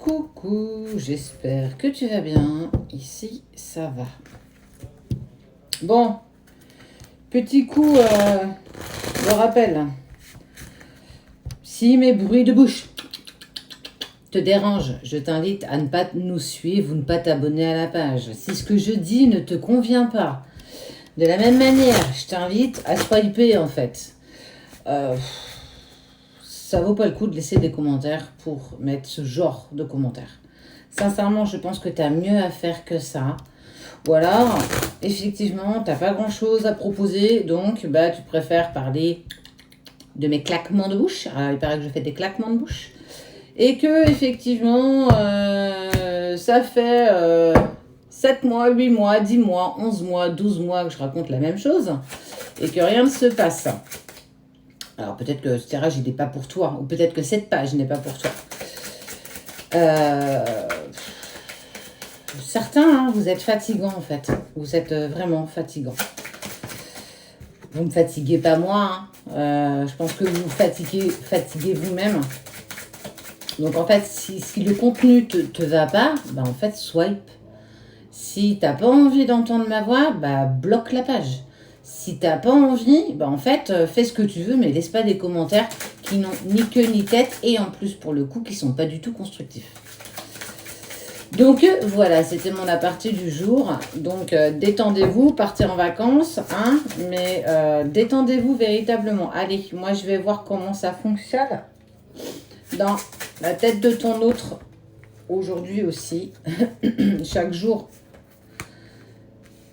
Coucou, j'espère que tu vas bien. Ici, ça va. Bon, petit coup de rappel. Si mes bruits de bouche te dérangent, je t'invite à ne pas nous suivre ou ne pas t'abonner à la page. Si ce que je dis ne te convient pas, de la même manière, je t'invite à swiper en fait. Ça vaut pas le coup de laisser des commentaires pour mettre ce genre de commentaires. Sincèrement, je pense que tu as mieux à faire que ça. Ou alors, effectivement, tu n'as pas grand-chose à proposer, donc tu préfères parler de mes claquements de bouche. Alors, il paraît que je fais des claquements de bouche. Et que, effectivement, ça fait 7 mois, 8 mois, 10 mois, 11 mois, 12 mois que je raconte la même chose et que rien ne se passe. Alors peut-être que ce tirage il n'est pas pour toi, ou peut-être que cette page n'est pas pour toi. Certains, vous êtes fatigants en fait. Vous êtes vraiment fatigants. Vous ne me fatiguez pas moi. Je pense que vous fatiguez vous-même. Donc en fait, si le contenu te va pas, en fait, swipe. Si tu n'as pas envie d'entendre ma voix, bloque la page. Si t'as pas envie, en fait, fais ce que tu veux, mais laisse pas des commentaires qui n'ont ni queue ni tête et en plus, pour le coup, qui sont pas du tout constructifs. Donc, voilà, c'était mon aparté du jour. Donc, détendez-vous, partez en vacances, hein, mais détendez-vous véritablement. Allez, moi, je vais voir comment ça fonctionne dans la tête de ton autre aujourd'hui aussi. Chaque jour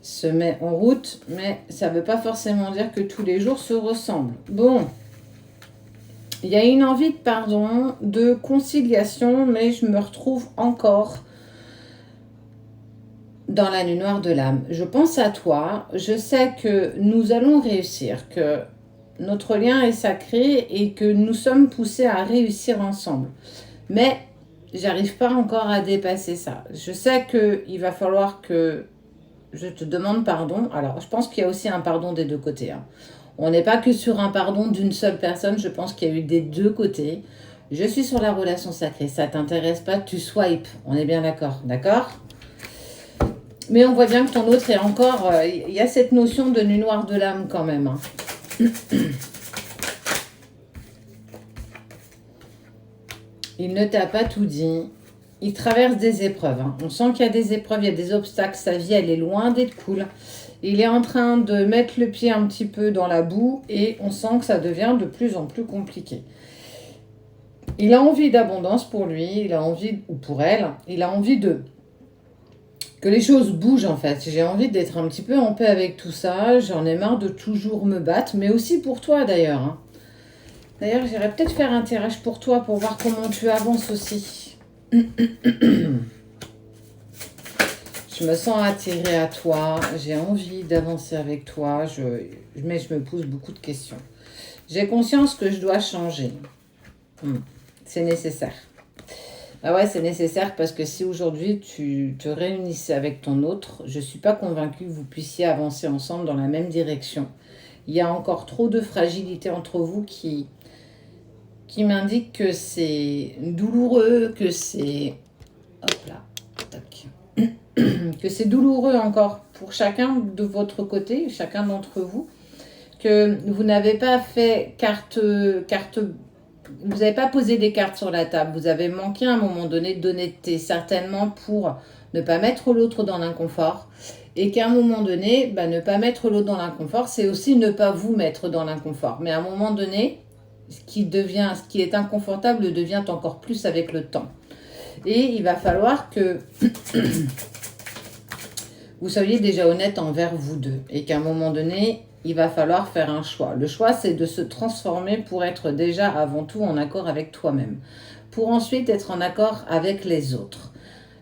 se met en route, mais ça ne veut pas forcément dire que tous les jours se ressemblent. Bon, il y a une envie de pardon, de conciliation, mais je me retrouve encore dans la nuit noire de l'âme. Je pense à toi, je sais que nous allons réussir, que notre lien est sacré et que nous sommes poussés à réussir ensemble. Mais j'arrive pas encore à dépasser ça. Je sais qu'il va falloir que je te demande pardon. Alors, je pense qu'il y a aussi un pardon des deux côtés. Hein. On n'est pas que sur un pardon d'une seule personne. Je pense qu'il y a eu des deux côtés. Je suis sur la relation sacrée. Ça t'intéresse pas, tu swipes. On est bien d'accord. D'accord ? Mais on voit bien que ton autre est encore... Il y a cette notion de nuit noire de l'âme quand même. Hein. Il ne t'a pas tout dit. Il traverse des épreuves. Hein. On sent qu'il y a des épreuves, il y a des obstacles. Sa vie, elle est loin d'être cool. Il est en train de mettre le pied un petit peu dans la boue et on sent que ça devient de plus en plus compliqué. Il a envie d'abondance pour lui, il a envie, ou pour elle, il a envie que les choses bougent en fait. J'ai envie d'être un petit peu en paix avec tout ça. J'en ai marre de toujours me battre, mais aussi pour toi d'ailleurs. Hein. D'ailleurs, j'irais peut-être faire un tirage pour toi pour voir comment tu avances aussi. Je me sens attirée à toi, j'ai envie d'avancer avec toi, mais je me pose beaucoup de questions. J'ai conscience que je dois changer. C'est nécessaire. Ouais, c'est nécessaire parce que si aujourd'hui tu te réunissais avec ton autre, je ne suis pas convaincue que vous puissiez avancer ensemble dans la même direction. Il y a encore trop de fragilité entre vous qui m'indique que c'est douloureux, que c'est... Hop là, tac. Que c'est douloureux encore pour chacun de votre côté, chacun d'entre vous, que vous n'avez pas fait vous n'avez pas posé des cartes sur la table, vous avez manqué à un moment donné d'honnêteté, certainement pour ne pas mettre l'autre dans l'inconfort, et qu'à un moment donné, ne pas mettre l'autre dans l'inconfort, c'est aussi ne pas vous mettre dans l'inconfort. Mais à un moment donné, ce qui est inconfortable devient encore plus avec le temps. Et il va falloir que vous soyez déjà honnête envers vous deux. Et qu'à un moment donné, il va falloir faire un choix. Le choix, c'est de se transformer pour être déjà avant tout en accord avec toi-même. Pour ensuite être en accord avec les autres.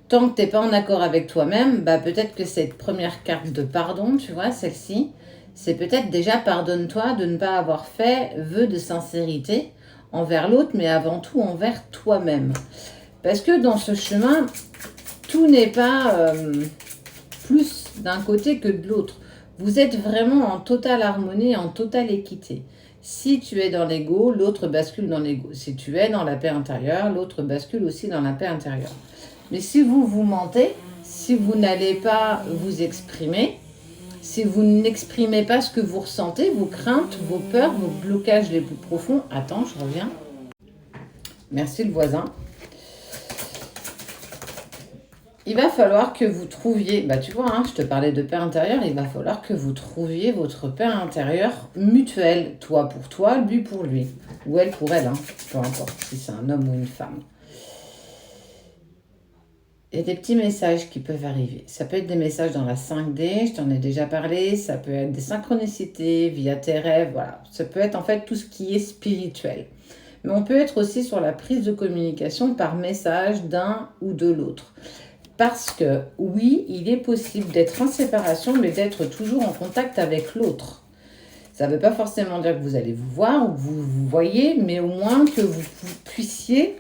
Tant que tu n'es pas en accord avec toi-même, peut-être que cette première carte de pardon, tu vois, celle-ci, c'est peut-être déjà pardonne-toi de ne pas avoir fait vœu de sincérité envers l'autre, mais avant tout envers toi-même. Parce que dans ce chemin, tout n'est pas plus d'un côté que de l'autre. Vous êtes vraiment en totale harmonie, en totale équité. Si tu es dans l'ego, l'autre bascule dans l'ego. Si tu es dans la paix intérieure, l'autre bascule aussi dans la paix intérieure. Mais si vous vous mentez, si vous n'allez pas vous exprimer, si vous n'exprimez pas ce que vous ressentez, vos craintes, vos peurs, vos blocages les plus profonds... Attends, je reviens. Merci le voisin. Il va falloir que vous trouviez, tu vois, hein, je te parlais de paix intérieure, il va falloir que vous trouviez votre paix intérieure mutuelle, toi pour toi, lui pour lui, ou elle pour elle, hein, peu importe si c'est un homme ou une femme. Il y a des petits messages qui peuvent arriver. Ça peut être des messages dans la 5D, je t'en ai déjà parlé, ça peut être des synchronicités via tes rêves, voilà. Ça peut être en fait tout ce qui est spirituel. Mais on peut être aussi sur la prise de communication par message d'un ou de l'autre. Parce que oui, il est possible d'être en séparation, mais d'être toujours en contact avec l'autre. Ça ne veut pas forcément dire que vous allez vous voir ou que vous vous voyez, mais au moins que vous puissiez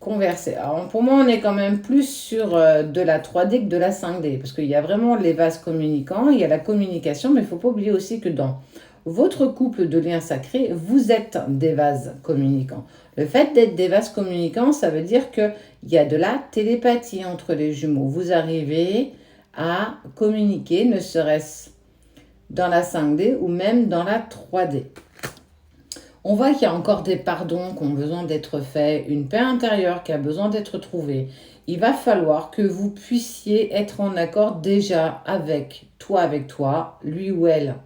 converser. Alors pour moi, on est quand même plus sur de la 3D que de la 5D, parce qu'il y a vraiment les vases communicants, il y a la communication, mais il ne faut pas oublier aussi que dans votre couple de liens sacrés, vous êtes des vases communicants. Le fait d'être des vases communicants, ça veut dire qu'il y a de la télépathie entre les jumeaux. Vous arrivez à communiquer, ne serait-ce dans la 5D ou même dans la 3D. On voit qu'il y a encore des pardons qui ont besoin d'être faits, une paix intérieure qui a besoin d'être trouvée. Il va falloir que vous puissiez être en accord déjà avec toi, lui ou elle,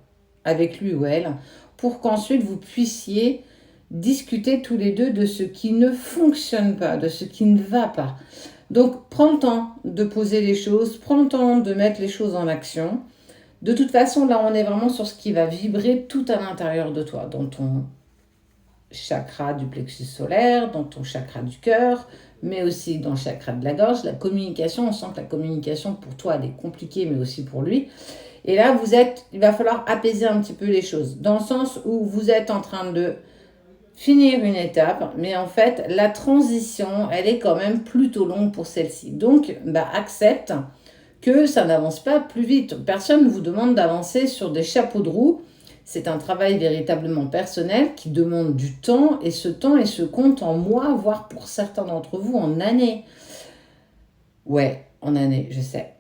avec lui ou elle, pour qu'ensuite vous puissiez discuter tous les deux de ce qui ne fonctionne pas, de ce qui ne va pas. Donc, prends le temps de poser les choses, prends le temps de mettre les choses en action. De toute façon, là, on est vraiment sur ce qui va vibrer tout à l'intérieur de toi, dans ton chakra du plexus solaire, dans ton chakra du cœur, mais aussi dans le chakra de la gorge. La communication, on sent que la communication pour toi, elle est compliquée, mais aussi pour lui. Et là, il va falloir apaiser un petit peu les choses, dans le sens où vous êtes en train de finir une étape, mais en fait, la transition, elle est quand même plutôt longue pour celle-ci. Donc, accepte que ça n'avance pas plus vite. Personne ne vous demande d'avancer sur des chapeaux de roue. C'est un travail véritablement personnel qui demande du temps, et ce temps, il se compte en mois, voire pour certains d'entre vous en années. Ouais, en années, je sais.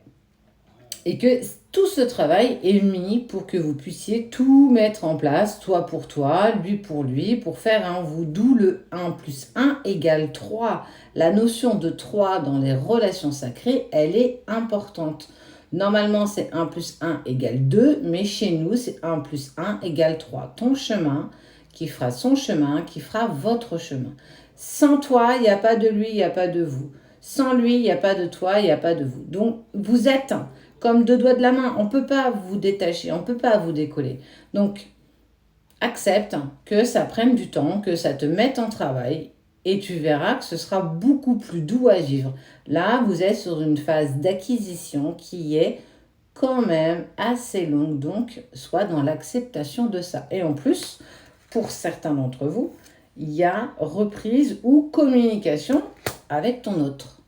Et que tout ce travail est mis pour que vous puissiez tout mettre en place, toi pour toi, lui pour lui, pour faire un vous, d'où le 1 plus 1 égale 3. La notion de 3 dans les relations sacrées, elle est importante. Normalement, c'est 1 plus 1 égale 2, mais chez nous, c'est 1 plus 1 égale 3. Ton chemin qui fera son chemin, qui fera votre chemin. Sans toi, il n'y a pas de lui, il n'y a pas de vous. Sans lui, il n'y a pas de toi, il n'y a pas de vous. Donc, vous êtes comme deux doigts de la main. On ne peut pas vous détacher, on ne peut pas vous décoller. Donc, accepte que ça prenne du temps, que ça te mette en travail, et tu verras que ce sera beaucoup plus doux à vivre. Là, vous êtes sur une phase d'acquisition qui est quand même assez longue, donc sois dans l'acceptation de ça. Et en plus, pour certains d'entre vous, il y a reprise ou communication avec ton autre.